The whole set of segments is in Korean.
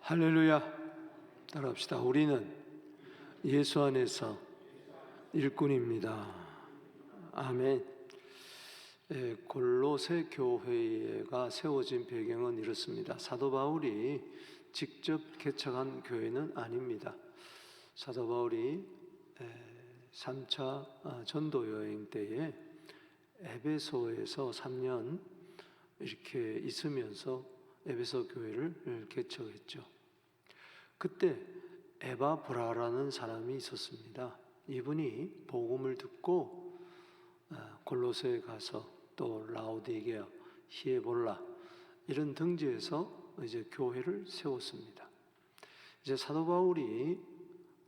할렐루야. 따라합시다. 우리는 예수 안에서 일꾼입니다. 아멘. 골로새 교회가 세워진 배경은 이렇습니다. 사도 바울이 직접 개척한 교회는 아닙니다. 사도 바울이 3차 전도 여행 때에 에베소에서 3년 이렇게 있으면서 에베소 교회를 개척했죠. 그때 에바브라라는 사람이 있었습니다. 이분이 복음을 듣고 골로새에 가서 또 라오디게아, 히에볼라 이런 등지에서 이제 교회를 세웠습니다. 이제 사도 바울이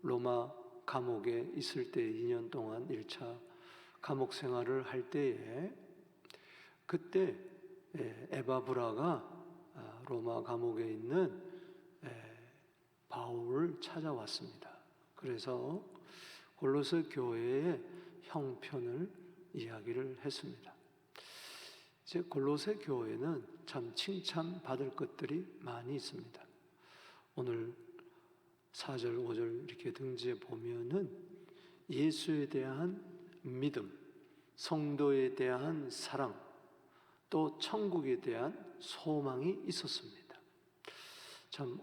로마 감옥에 있을 때 2년 동안 1차 감옥 생활을 할 때에 그때 에바브라가 로마 감옥에 있는 바울을 찾아왔습니다. 그래서 골로새 교회의 형편을 이야기를 했습니다. 이제 골로새 교회는 참 칭찬받을 것들이 많이 있습니다. 오늘 4절, 5절 이렇게 등지에 보면은 예수에 대한 믿음, 성도에 대한 사랑, 또 천국에 대한 소망이 있었습니다. 참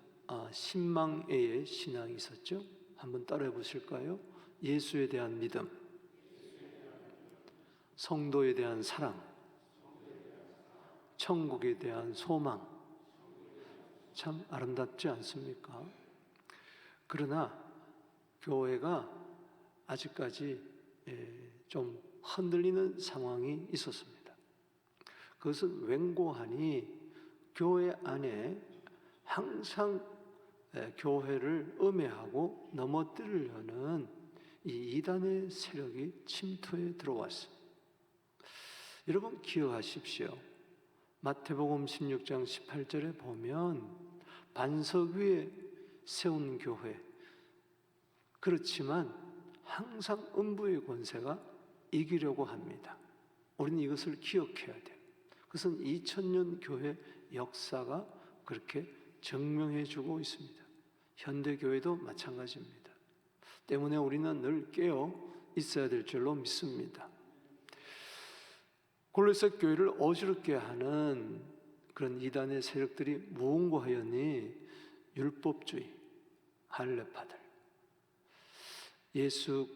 신망의 신앙이 있었죠. 한번 따라해 보실까요? 예수에 대한 믿음, 성도에 대한 사랑, 천국에 대한 소망. 참 아름답지 않습니까? 그러나 교회가 아직까지 좀 흔들리는 상황이 있었습니다. 그것은 웬고하니 교회 안에 항상 교회를 음해하고 넘어뜨리려는 이 이단의 세력이 침투해 들어왔습니다. 여러분 기억하십시오. 마태복음 16장 18절에 보면 반석 위에 세운 교회, 그렇지만 항상 음부의 권세가 이기려고 합니다. 우리는 이것을 기억해야 돼요. 그것은 2000년 교회 역사가 그렇게 증명해 주고 있습니다. 현대교회도 마찬가지입니다. 때문에 우리는 늘 깨어 있어야 될 줄로 믿습니다. 골로새 교회를 어지럽게 하는 그런 이단의 세력들이 무언고 하였니? 율법주의, 할례파들. 예수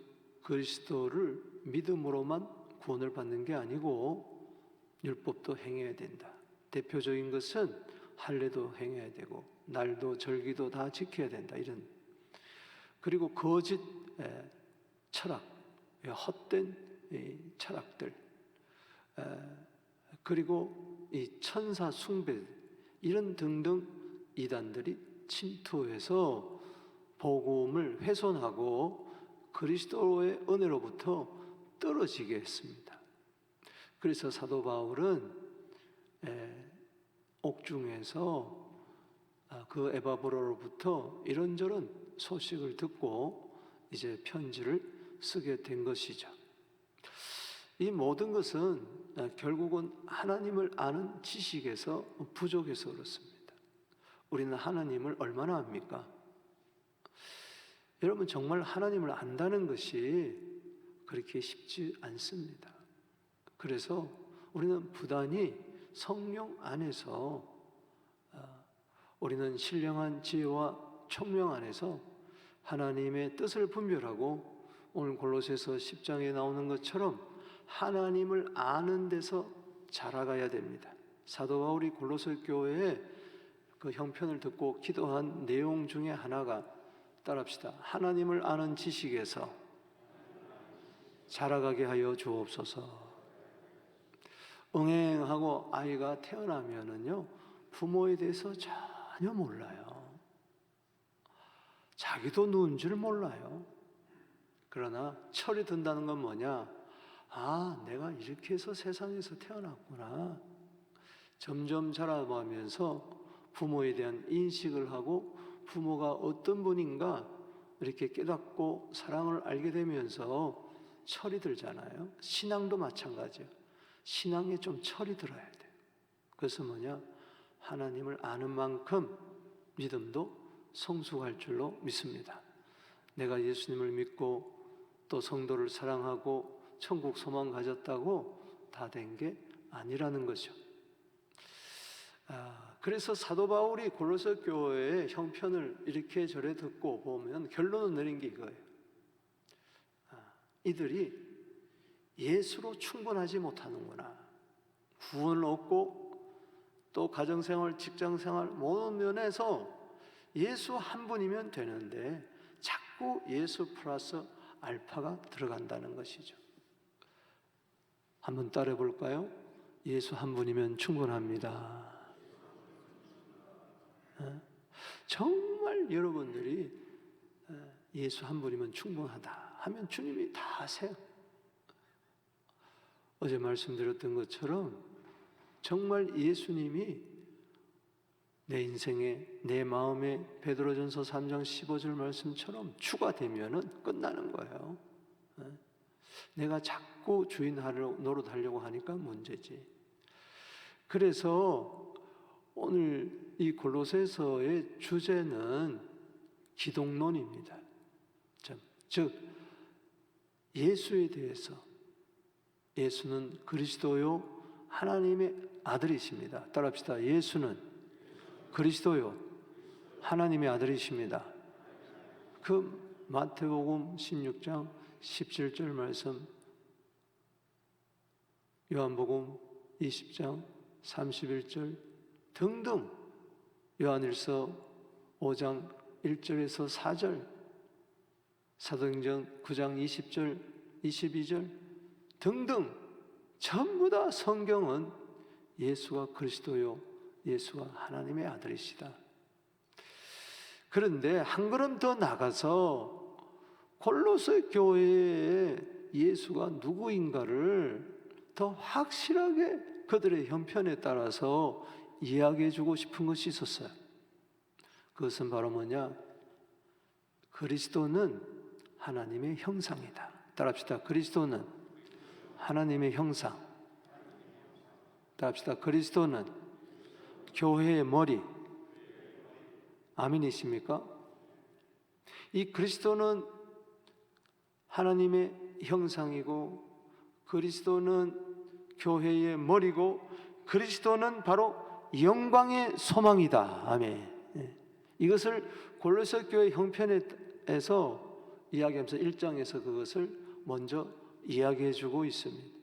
그리스도를 믿음으로만 구원을 받는 게 아니고 율법도 행해야 된다. 대표적인 것은 할례도 행해야 되고 날도 절기도 다 지켜야 된다. 이런 그리고 거짓 철학, 헛된 철학들, 그리고 이 천사 숭배 이런 등등 이단들이 침투해서 복음을 훼손하고 그리스도의 은혜로부터 떨어지게 했습니다. 그래서 사도 바울은 옥중에서 그 에바브라로부터 이런저런 소식을 듣고 이제 편지를 쓰게 된 것이죠. 이 모든 것은 결국은 하나님을 아는 지식에서 부족해서 그렇습니다. 우리는 하나님을 얼마나 압니까? 여러분 정말 하나님을 안다는 것이 그렇게 쉽지 않습니다. 그래서 우리는 부단히 성령 안에서 우리는 신령한 지혜와 총명 안에서 하나님의 뜻을 분별하고 오늘 골로새서 10장에 나오는 것처럼 하나님을 아는 데서 자라가야 됩니다. 사도 바울이 골로새 교회의 그 형편을 듣고 기도한 내용 중에 하나가 따라합시다. 하나님을 아는 지식에서 자라가게 하여 주옵소서. 응행하고 아이가 태어나면은요, 부모에 대해서 전혀 몰라요. 자기도 누군 줄 몰라요. 그러나 철이 든다는 건 뭐냐? 아, 내가 이렇게 해서 세상에서 태어났구나. 점점 자라가면서 부모에 대한 인식을 하고 부모가 어떤 분인가 이렇게 깨닫고 사랑을 알게 되면서 철이 들잖아요. 신앙도 마찬가지예요. 신앙에 좀 철이 들어야 돼요. 그래서 뭐냐? 하나님을 아는 만큼 믿음도 성숙할 줄로 믿습니다. 내가 예수님을 믿고 또 성도를 사랑하고 천국 소망 가졌다고 다 된 게 아니라는 거죠. 그래서 사도 바울이 골로새 교회의 형편을 이렇게 저래 듣고 보면 결론을 내린 게 이거예요. 이들이 예수로 충분하지 못하는구나. 구원을 얻고 또 가정생활, 직장생활 모든 면에서 예수 한 분이면 되는데 자꾸 예수 플러스 알파가 들어간다는 것이죠. 한번 따라해 볼까요? 예수 한 분이면 충분합니다. 정말 여러분들이 예수 한 분이면 충분하다 하면 주님이 다 하세요. 어제 말씀드렸던 것처럼 정말 예수님이 내 인생에 내 마음에 베드로전서 3장 15절 말씀처럼 추가되면은 끝나는 거예요. 내가 자꾸 주인 노릇하려고 하니까 문제지. 그래서 오늘 이 골로새서의 주제는 기독론입니다. 즉 예수에 대해서 예수는 그리스도요 하나님의 아들이십니다. 따라합시다. 예수는 그리스도요 하나님의 아들이십니다. 그 마태복음 16장 17절 말씀, 요한복음 20장 31절 등등, 요한일서 5장 1절에서 4절, 사도행전 9장 20절 22절 등등 전부 다 성경은 예수가 그리스도요 예수가 하나님의 아들이시다. 그런데 한 걸음 더 나가서 골로새 교회에 예수가 누구인가를 더 확실하게 그들의 형편에 따라서 이야기해 주고 싶은 것이 있었어요. 그것은 바로 뭐냐? 그리스도는 하나님의 형상이다. 따라합시다. 그리스도는 하나님의 형상. 따라합시다. 그리스도는 교회의 머리. 아멘이십니까? 이 그리스도는 하나님의 형상이고 그리스도는 교회의 머리고 그리스도는 바로 영광의 소망이다. 아멘. 이것을 골로새 교회 형편에서 이야기하면서 1장에서 그것을 먼저 이야기해 주고 있습니다.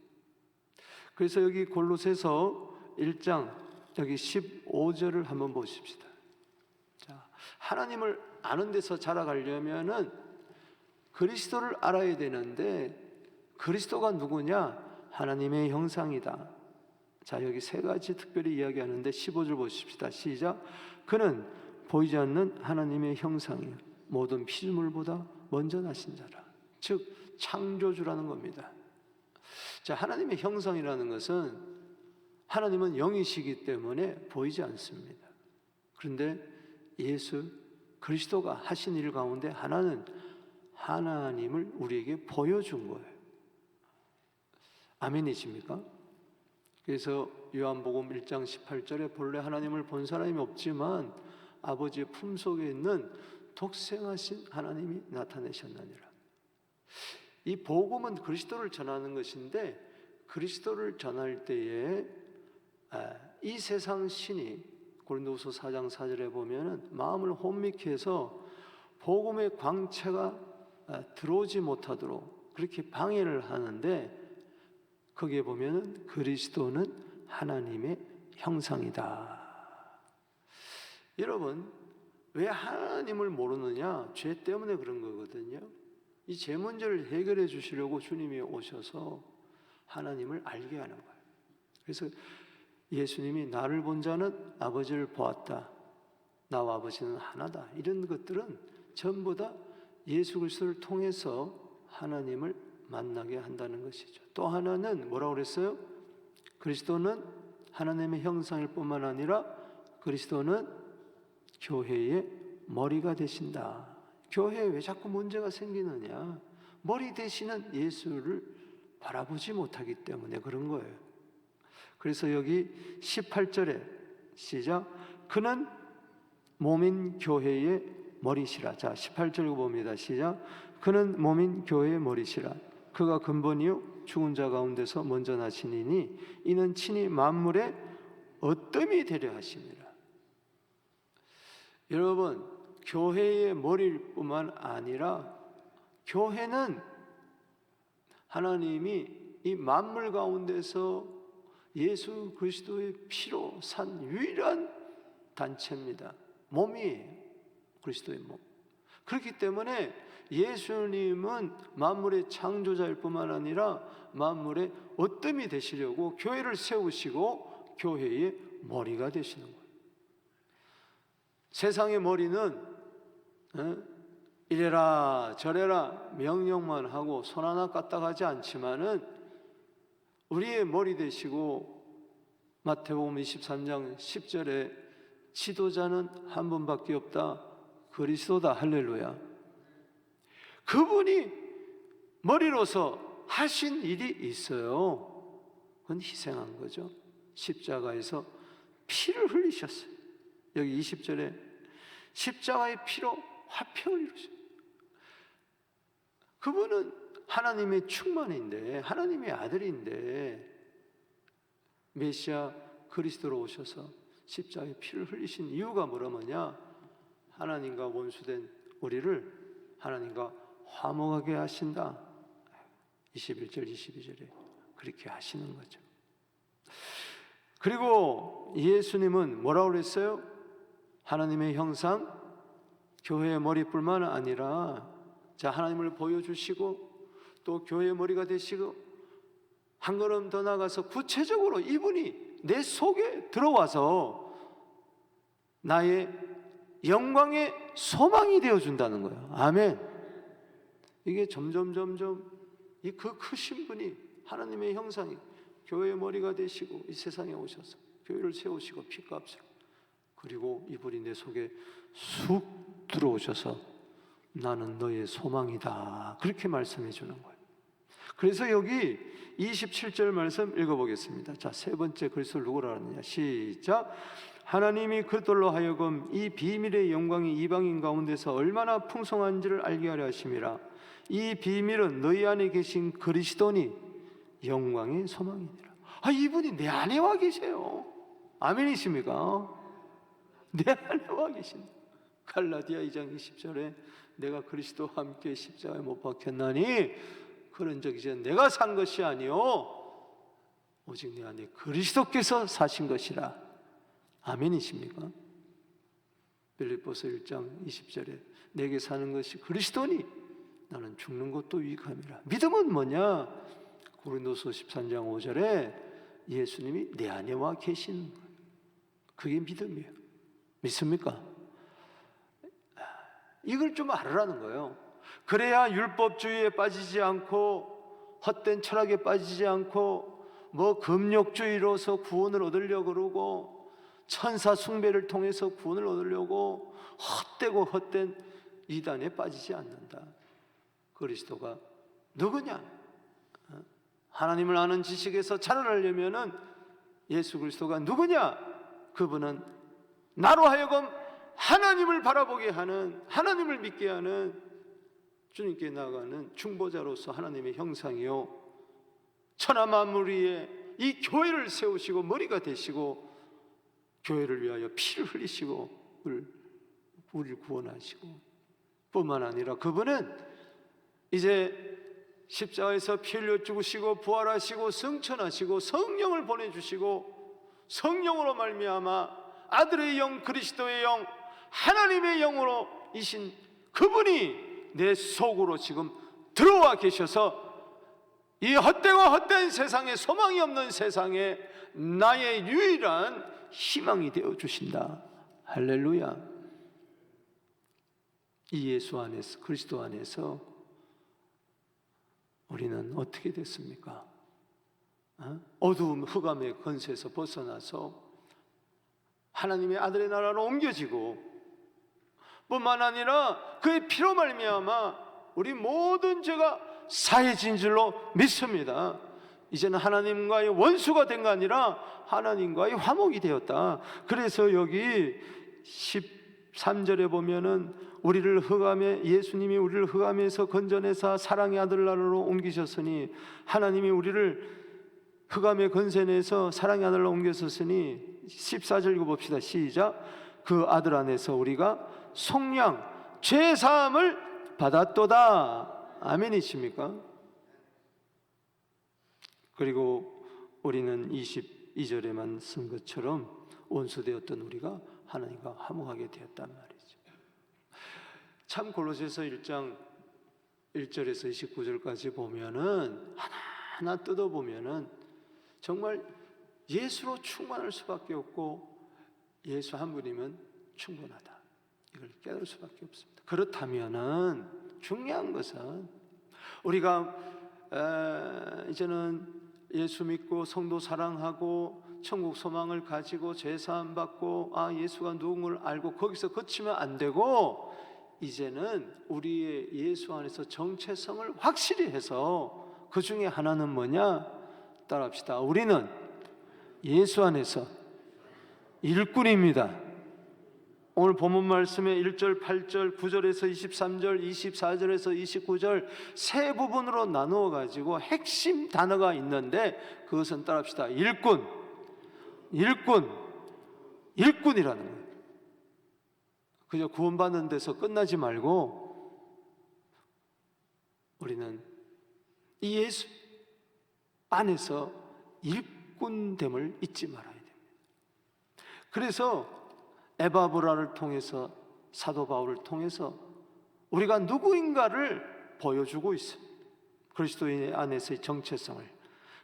그래서 여기 골로새서 1장 여기 15절을 한번 보십시다. 자, 하나님을 아는 데서 자라가려면은 그리스도를 알아야 되는데 그리스도가 누구냐? 하나님의 형상이다. 자, 여기 세 가지 특별히 이야기하는데 15절 보십시다. 시작. 그는 보이지 않는 하나님의 형상이요 모든 피조물보다 먼저 나신 자라. 즉 창조주라는 겁니다. 자, 하나님의 형상이라는 것은 하나님은 영이시기 때문에 보이지 않습니다. 그런데 예수 그리스도가 하신 일 가운데 하나는 하나님을 우리에게 보여준 거예요. 아멘이십니까? 그래서 요한복음 1장 18절에 본래 하나님을 본 사람이 없지만 아버지의 품속에 있는 독생하신 하나님이 나타내셨느니라. 이 복음은 그리스도를 전하는 것인데 그리스도를 전할 때에 이 세상 신이 고린도후서 4장 4절에 보면은 마음을 혼미케 해서 복음의 광채가 들어오지 못하도록 그렇게 방해를 하는데 거기에 보면은 그리스도는 하나님의 형상이다. 여러분, 왜 하나님을 모르느냐? 죄 때문에 그런 거거든요. 이 죄 문제를 해결해 주시려고 주님이 오셔서 하나님을 알게 하는 거예요. 그래서 예수님이 나를 본 자는 아버지를 보았다. 나와 아버지는 하나다. 이런 것들은 전부 다 예수 그리스도를 통해서 하나님을 만나게 한다는 것이죠. 또 하나는 뭐라고 그랬어요? 그리스도는 하나님의 형상일 뿐만 아니라 그리스도는 교회의 머리가 되신다. 교회에 왜 자꾸 문제가 생기느냐? 머리 되시는 예수를 바라보지 못하기 때문에 그런 거예요. 그래서 여기 18절에 시작. 그는 몸인 교회의 머리시라. 자, 18절 봅니다. 시작. 그는 몸인 교회의 머리시라. 그가 근본이요 죽은 자 가운데서 먼저 나시니니 이는 친히 만물의 어뜸이 되려 하심이라. 여러분, 교회의 머리일 뿐만 아니라 교회는 하나님이 이 만물 가운데서 예수 그리스도의 피로 산 유일한 단체입니다. 몸이에요. 그리스도의 몸. 그렇기 때문에 예수님은 만물의 창조자일 뿐만 아니라 만물의 어뜸이 되시려고 교회를 세우시고 교회의 머리가 되시는 거예요. 세상의 머리는 이래라 저래라 명령만 하고 손 하나 까딱하지 않지만은 우리의 머리 되시고 마태복음 23장 10절에 지도자는 한 분밖에 없다. 그리스도다. 할렐루야. 그분이 머리로서 하신 일이 있어요. 그건 희생한 거죠. 십자가에서 피를 흘리셨어요. 여기 20절에 십자가의 피로 화평을 이루셨어요. 그분은 하나님의 충만인데, 하나님의 아들인데 메시아 그리스도로 오셔서 십자가의 피를 흘리신 이유가 뭐냐? 하나님과 원수된 우리를 하나님과 화목하게 하신다. 21절 22절에 그렇게 하시는 거죠. 그리고 예수님은 뭐라고 그랬어요? 하나님의 형상, 교회의 머리뿐만 아니라 자, 하나님을 보여주시고 또 교회의 머리가 되시고 한 걸음 더 나가서 구체적으로 이분이 내 속에 들어와서 나의 영광의 소망이 되어준다는 거예요. 아멘. 이게 점점 이 그 크신 분이 하나님의 형상이 교회의 머리가 되시고 이 세상에 오셔서 교회를 세우시고 피값으로 그리고 이분이 내 속에 쑥 들어오셔서 나는 너의 소망이다. 그렇게 말씀해 주는 거예요. 그래서 여기 27절 말씀 읽어보겠습니다. 자, 세 번째 그리스도를 누구라 하느냐? 시작. 하나님이 그들로 하여금 이 비밀의 영광이 이방인 가운데서 얼마나 풍성한지를 알게 하려 하심이라. 이 비밀은 너희 안에 계신 그리스도니 영광의 소망이니라. 이분이 내 안에 와 계세요. 아멘이십니까? 내 안에 와 계신다. 갈라디아 2장 20절에 내가 그리스도와 함께 십자가에 못 박혔나니 그런 적 이제 내가 산 것이 아니요 오직 내 안에 그리스도께서 사신 것이라. 아멘이십니까? 빌립보서 1장 20절에 내게 사는 것이 그리스도니 나는 죽는 것도 유익함이라. 믿음은 뭐냐? 고린도서 13장 5절에 예수님이 내 안에 와 계시는 거예요. 그게 믿음이에요. 믿습니까? 이걸 좀 알으라는 거예요. 그래야 율법주의에 빠지지 않고 헛된 철학에 빠지지 않고 뭐 금욕주의로서 구원을 얻으려고 그러고 천사 숭배를 통해서 구원을 얻으려고 헛되고 이단에 빠지지 않는다. 그리스도가 누구냐? 하나님을 아는 지식에서 자라나려면은 예수 그리스도가 누구냐? 그분은 나로 하여금 하나님을 바라보게 하는, 하나님을 믿게 하는, 주님께 나아가는 중보자로서 하나님의 형상이요 천하 만물 위에 이 교회를 세우시고 머리가 되시고 교회를 위하여 피를 흘리시고 우리를 구원하시고 뿐만 아니라 그분은 이제 십자가에서 피 흘려 죽으시고 부활하시고 승천하시고 성령을 보내주시고 성령으로 말미암아 아들의 영 그리스도의 영 하나님의 영으로 이신 그분이 내 속으로 지금 들어와 계셔서 이 헛되고 헛된 세상에 소망이 없는 세상에 나의 유일한 희망이 되어 주신다. 할렐루야. 이 예수 안에서 그리스도 안에서 우리는 어떻게 됐습니까? 어두움 흑암의 권세에서 벗어나서 하나님의 아들의 나라로 옮겨지고 뿐만 아니라 그의 피로 말미암아 우리 모든 죄가 사해진 줄로 믿습니다. 이제는 하나님과의 원수가 된 거 아니라 하나님과의 화목이 되었다. 그래서 여기 23절에 보면은 우리를 흑암에, 예수님이 우리를 흑암에서 건져내사 사랑의 아들 나라로 옮기셨으니, 하나님이 우리를 흑암의 건세내서 사랑의 아들로 옮겼었으니, 14절 읽어봅시다. 시작. 그 아들 안에서 우리가 속량 죄사함을 받았도다. 아멘이십니까? 그리고 우리는 22절에만 쓴 것처럼 원수되었던 우리가 하나님과 화목하게 되었단 말이죠. 참 골로새서 1장 1절에서 29절까지 보면은 하나하나 뜯어보면은 정말 예수로 충만할 수밖에 없고, 예수 한 분이면 충분하다, 이걸 깨달을 수밖에 없습니다. 그렇다면은 중요한 것은 우리가 이제는 예수 믿고 성도 사랑하고 천국 소망을 가지고 죄사함 받고 예수가 누군가를 알고 거기서 그치면 안 되고, 이제는 우리의 예수 안에서 정체성을 확실히 해서 그 중에 하나는 뭐냐? 따라합시다. 우리는 예수 안에서 일꾼입니다. 오늘 본문 말씀의 1절, 8절, 9절에서 23절, 24절에서 29절 세 부분으로 나누어 가지고 핵심 단어가 있는데, 그것은 따라합시다. 일꾼, 일꾼, 일꾼이라는 거예요. 그저 구원받는 데서 끝나지 말고 우리는 이 예수 안에서 일꾼됨을 잊지 말아야 됩니다. 그래서 에바브라를 통해서, 사도 바울을 통해서 우리가 누구인가를 보여주고 있습니다. 그리스도인 안에서의 정체성을.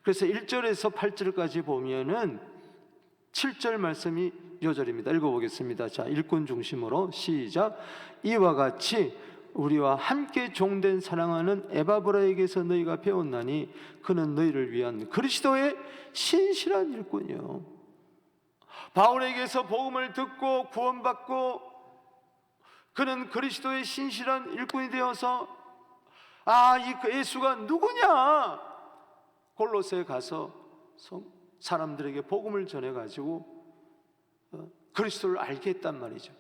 그래서 1절에서 8절까지 보면은 7절 말씀이 요절입니다. 읽어보겠습니다. 자, 일꾼 중심으로 시작. 이와 같이 우리와 함께 종된 사랑하는 에바브라에게서 너희가 배웠나니 그는 너희를 위한 그리스도의 신실한 일꾼이요. 바울에게서 복음을 듣고 구원받고 그는 그리스도의 신실한 일꾼이 되어서 이 예수가 누구냐? 골로새에 가서 사람들에게 복음을 전해가지고 그리스도를 알게 했단 말이죠.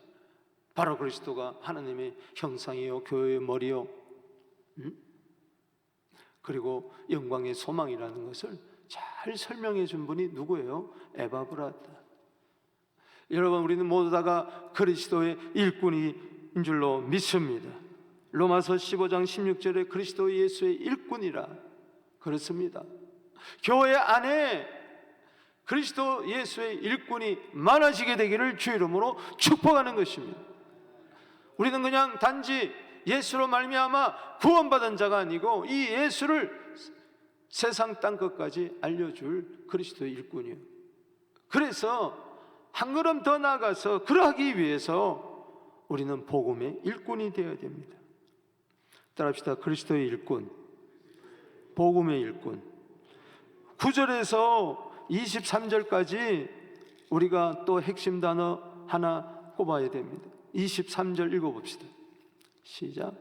바로 그리스도가 하나님의 형상이요, 교회의 머리요, 그리고 영광의 소망이라는 것을 잘 설명해 준 분이 누구예요? 에바브라다. 여러분, 우리는 모두 다가 그리스도의 일꾼인 줄로 믿습니다. 로마서 15장 16절에 그리스도 예수의 일꾼이라 그렇습니다. 교회 안에 그리스도 예수의 일꾼이 많아지게 되기를 주 이름으로 축복하는 것입니다. 우리는 그냥 단지 예수로 말미암아 구원받은 자가 아니고 이 예수를 세상 땅 끝까지 알려줄 그리스도의 일꾼이에요. 그래서 한 걸음 더 나아가서 그러하기 위해서 우리는 복음의 일꾼이 되어야 됩니다. 따라합시다. 그리스도의 일꾼, 복음의 일꾼. 9절에서 23절까지 우리가 또 핵심 단어 하나 꼽아야 됩니다. 23절 읽어봅시다. 시작.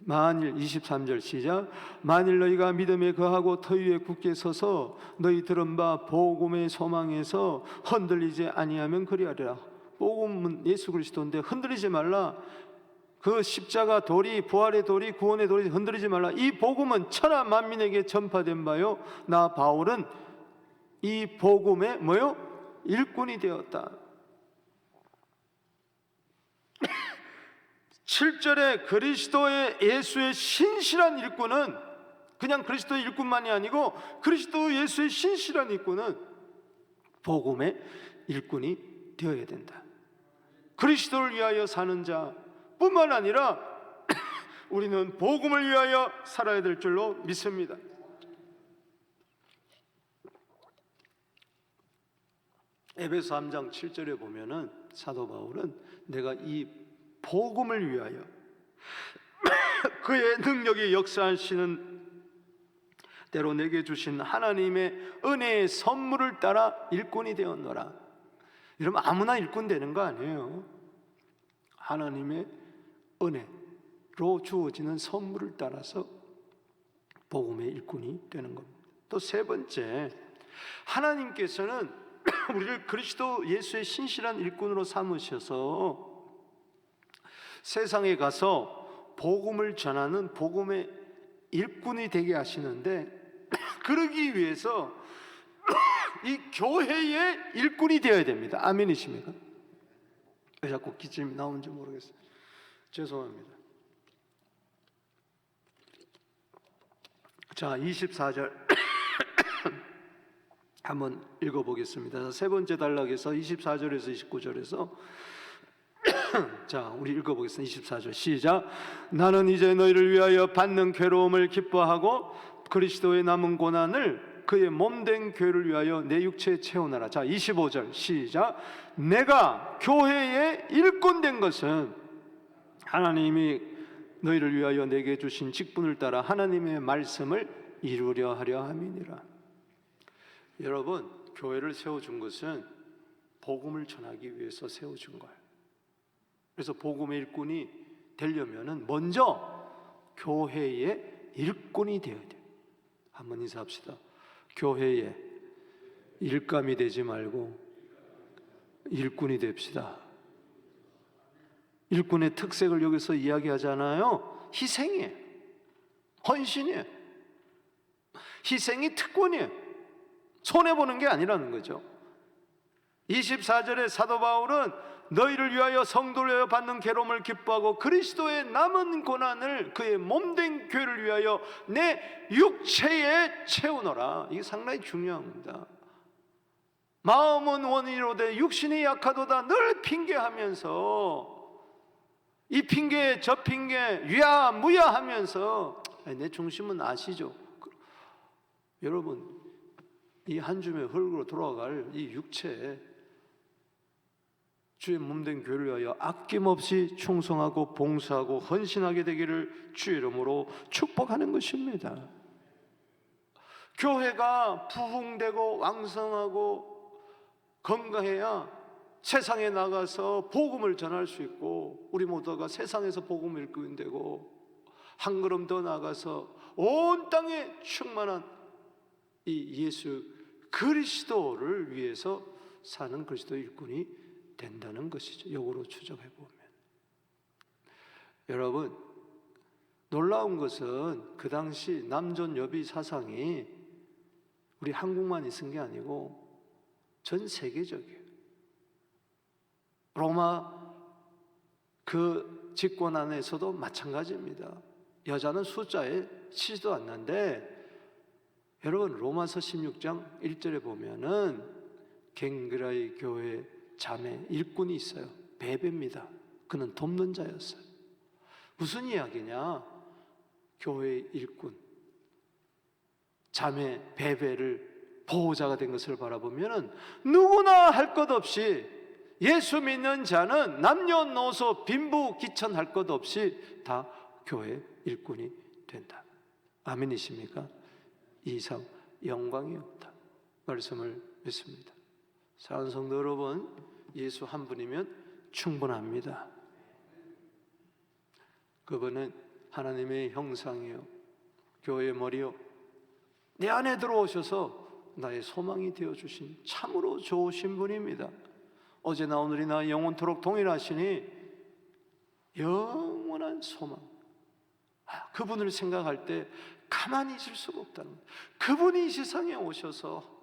만일 23절 시작. 만일 너희가 믿음에 거하고 터 위에 굳게 서서 너희 들은 바 복음의 소망에서 흔들리지 아니하면 그리하리라. 복음은 예수 그리스도인데 흔들리지 말라. 그 십자가 돌이, 부활의 돌이, 구원의 돌이 흔들리지 말라. 이 복음은 천하 만민에게 전파된 바요, 나 바울은 이 복음의 뭐요? 일꾼이 되었다. 7절에 그리스도의 예수의 신실한 일꾼은 그냥 그리스도의 일꾼만이 아니고 그리스도 예수의 신실한 일꾼은 복음의 일꾼이 되어야 된다. 그리스도를 위하여 사는 자 뿐만 아니라 우리는 복음을 위하여 살아야 될 줄로 믿습니다. 에베소 3장 7절에 보면은 사도 바울은 내가 이 복음을 위하여 그의 능력이 역사하시는 대로 내게 주신 하나님의 은혜의 선물을 따라 일꾼이 되었노라. 여러분, 아무나 일꾼 되는 거 아니에요. 하나님의 은혜로 주어지는 선물을 따라서 복음의 일꾼이 되는 겁니다. 또 세 번째, 하나님께서는 우리를 그리스도 예수의 신실한 일꾼으로 삼으셔서 세상에 가서 복음을 전하는 복음의 일꾼이 되게 하시는데, 그러기 위해서 이 교회의 일꾼이 되어야 됩니다. 아멘이십니까? 왜 자꾸 기침이 나오는지 모르겠어요. 죄송합니다. 자, 24절 한번 읽어보겠습니다. 세 번째 단락에서 24절에서 29절에서 자, 우리 읽어보겠습니다. 24절 시작. 나는 이제 너희를 위하여 받는 괴로움을 기뻐하고 그리스도의 남은 고난을 그의 몸된 교회를 위하여 내 육체에 채우나라. 자, 25절 시작. 내가 교회의 일꾼 된 것은 하나님이 너희를 위하여 내게 주신 직분을 따라 하나님의 말씀을 이루려 하려 함이니라. 여러분, 교회를 세워준 것은 복음을 전하기 위해서 세워준 거예요. 그래서 복음의 일꾼이 되려면은 먼저 교회의 일꾼이 되어야 돼요. 한번 인사합시다. 교회의 일감이 되지 말고 일꾼이 됩시다. 일꾼의 특색을 여기서 이야기하잖아요. 희생이에요. 헌신이에요. 희생이 특권이에요. 손해보는 게 아니라는 거죠. 24절에 사도 바울은 너희를 위하여 성도를 위하여 받는 괴로움을 기뻐하고 그리스도의 남은 고난을 그의 몸된 교회를 위하여 내 육체에 채우노라. 이게 상당히 중요한 겁니다. 마음은 원이로되 육신이 약하도다. 늘 핑계하면서 이 핑계 저 핑계 위야 무야 하면서 내 중심은 아시죠? 여러분, 이 한 줌의 흙으로 돌아갈 이 육체, 주의 몸된 교회를 위하여 아낌없이 충성하고 봉사하고 헌신하게 되기를 주의 이름으로 축복하는 것입니다. 교회가 부흥되고 왕성하고 건강해야 세상에 나가서 복음을 전할 수 있고, 우리 모두가 세상에서 복음을 일꾼 되고 한 걸음 더 나가서 온 땅에 충만한 이 예수 그리스도를 위해서 사는 그리스도 일꾼이 된다는 것이죠. 역으로 추적해 보면, 여러분, 놀라운 것은 그 당시 남존 여비 사상이 우리 한국만 있은 게 아니고 전 세계적이에요. 로마 그 집권 안에서도 마찬가지입니다. 여자는 숫자에 치지도 않는데, 여러분, 로마서 16장 1절에 보면은 갱그라이 교회 자매 일꾼이 있어요. 베베입니다. 그는 돕는 자였어요. 무슨 이야기냐? 교회 일꾼 자매 베베를 보호자가 된 것을 바라보면은 누구나 할 것 없이, 예수 믿는 자는 남녀노소 빈부 귀천할 것 없이 다 교회 일꾼이 된다. 아멘이십니까? 이 이상 영광이 없다. 말씀을 믿습니다. 사랑하는 성도 여러분, 예수 한 분이면 충분합니다. 그분은 하나님의 형상이요, 교회의 머리요, 내 안에 들어오셔서 나의 소망이 되어주신 참으로 좋으신 분입니다. 어제나 오늘이나 영원토록 동일하시니 영원한 소망, 그분을 생각할 때 가만히 있을 수가 없다는 거예요. 그분이 이 세상에 오셔서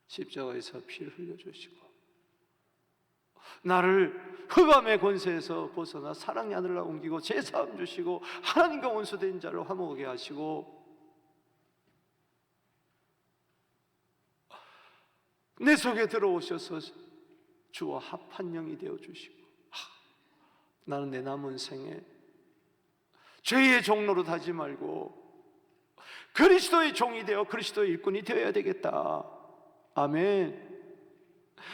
십자가에서 피를 흘려주시고 나를 흑암의 권세에서 벗어나 사랑의 하늘로 옮기고 제사함 주시고 하나님과 원수된 자를 화목하게 하시고 내 속에 들어오셔서 주와 합한 영이 되어주시고, 나는 내 남은 생에 죄의 종로로 타지 말고 그리스도의 종이 되어 그리스도의 일꾼이 되어야 되겠다. 아멘.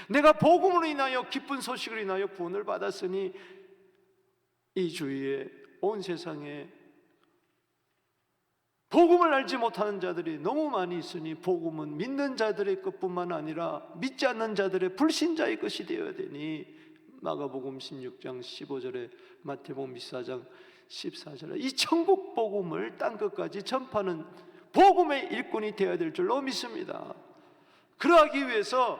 내가 복음으로 인하여 기쁜 소식을 인하여 구원을 받았으니 이 주위에 온 세상에 복음을 알지 못하는 자들이 너무 많이 있으니 복음은 믿는 자들의 것뿐만 아니라 믿지 않는 자들의 불신자의 것이 되어야 되니 마가복음 16장 15절에 마태복음 24장 14절에 이 천국 복음을 땅끝까지 전파하는 복음의 일꾼이 되어야 될 줄로 믿습니다. 그러하기 위해서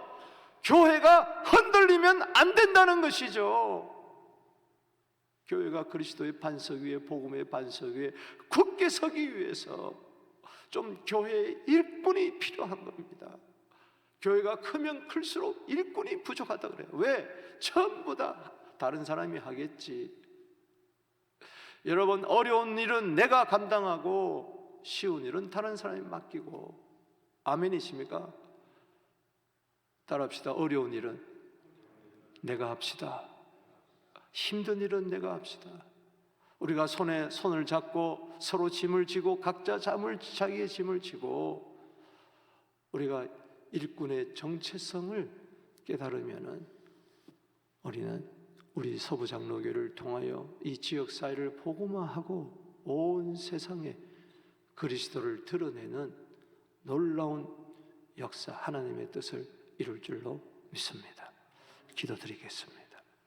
교회가 흔들리면 안 된다는 것이죠. 교회가 그리스도의 반석 위에, 복음의 반석 위에 굳게 서기 위해서 좀 교회의 일꾼이 필요한 겁니다. 교회가 크면 클수록 일꾼이 부족하다 그래요. 왜? 전부 다 다른 사람이 하겠지. 여러분, 어려운 일은 내가 감당하고 쉬운 일은 다른 사람이 맡기고. 아멘이십니까? 따라합시다. 어려운 일은 내가 합시다. 힘든 일은 내가 합시다. 우리가 손에 손을 잡고 서로 짐을 지고 각자 자기의 짐을 지고 우리가 일꾼의 정체성을 깨달으면은 우리는 우리 서부장로교를 통하여 이 지역 사회를 복음화하고 온 세상에 그리스도를 드러내는 놀라운 역사, 하나님의 뜻을 이룰 줄로 믿습니다. 기도드리겠습니다.